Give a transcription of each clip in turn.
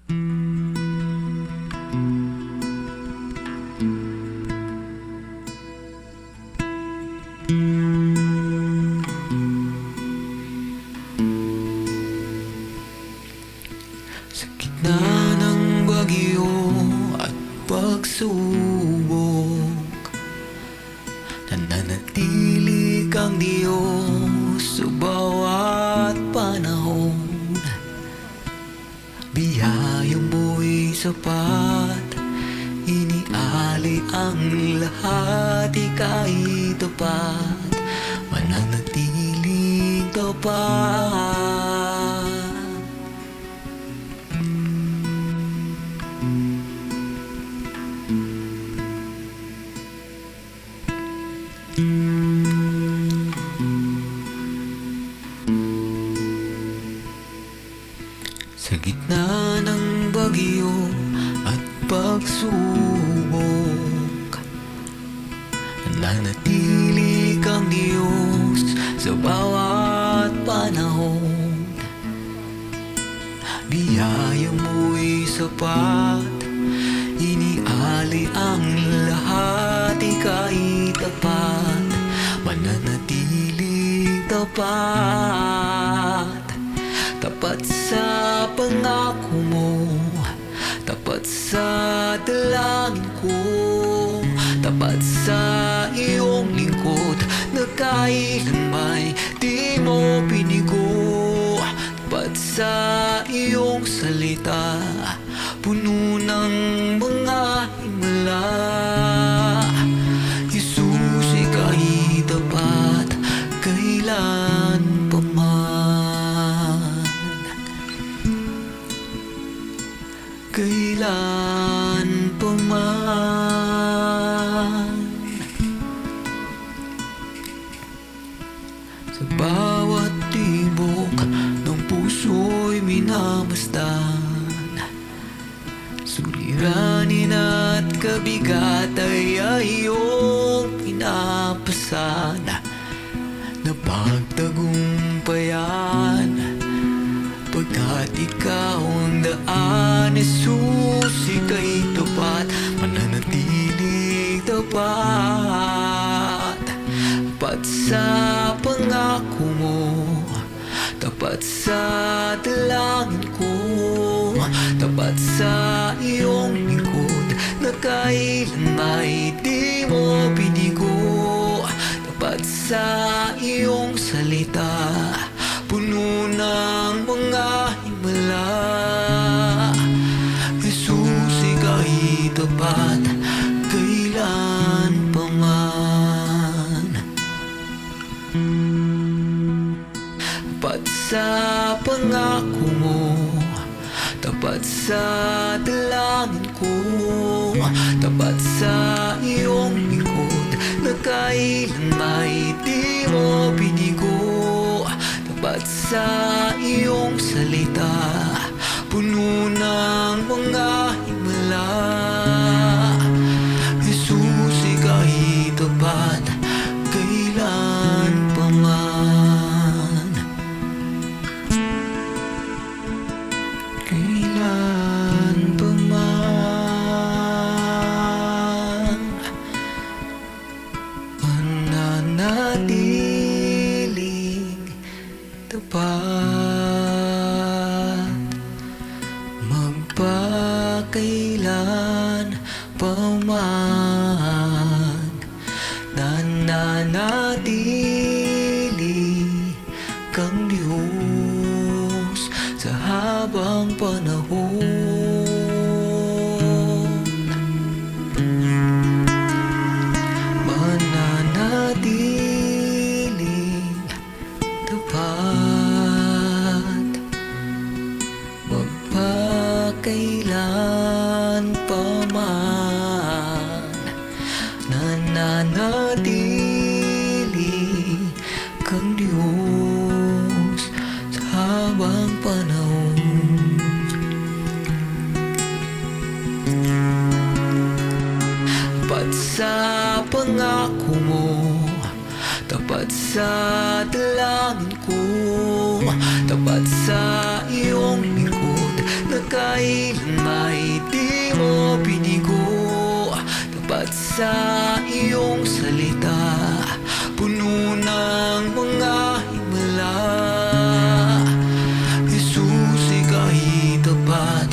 Sa gitna ng bagyo at pagsubok, nananatili kang Diyos sa bawat panahon. Biyaya mo'y sapat, inialay ang lahat, ika'y tapat, mananatiling tapat. Sa gitna ng bagyo at pagsubok, nananatili kang Diyos sa bawat panahon. Biyaya mo'y sapat, inialay ang lahat, ika'y tapat, mananatiling tapat. Tapat sa pangako mo, tapat sa dalangin ko, tapat sa iyong lingkod na kailanman di mo binigo. Tapat sa iyong salita, puno ng mga himala. Jesus, ika'y tapat kailan pa man, kailan pa man. Sa bawat tibok ng puso'y minamasdan, suliranin at kabigat ay iyong pinapasan, na pagtagumpayan, pagkat ikaw ang daan. Jesus, ika'y tapat, mananatiling tapat. Tapat sa pangako mo, tapat sa dalangin ko, tapat sa iyong lingkod na kailanman di mo binigo. Tapat sa iyong salita, puno ng mga himala. Jesus, ika'y tapat kailan pa man. Tapat sa pangako mo, tapat sa dalangin ko, tapat sa iyong lingkod na kailanman di mo binigo. Tapat sa iyong salita, puno ng mga himala. Jesus, ika'y tapat kailan pa man, kailan pa man. Mananatiling tapat, magpakailan pa man. Nananatili kang Diyos sa habang panahon. Mananatiling tapat, magpakailan pa man. Nananatili kang Diyos sa habang panahon. Tapat sa pangako mo, tapat sa dalangin ko, tapat sa iyong lingkod na kailan may di mo binigo. Tapat sa iyong salita, puno ng mga himala. Jesus, ika'y tapat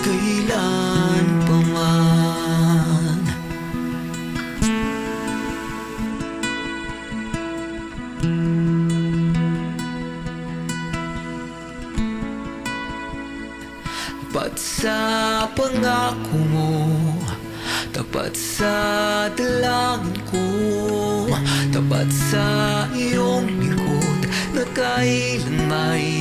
kailan pa man. Tapat sa pangako mo, tapat sa dalangin ko, tapat sa iyong lingkod na kailan may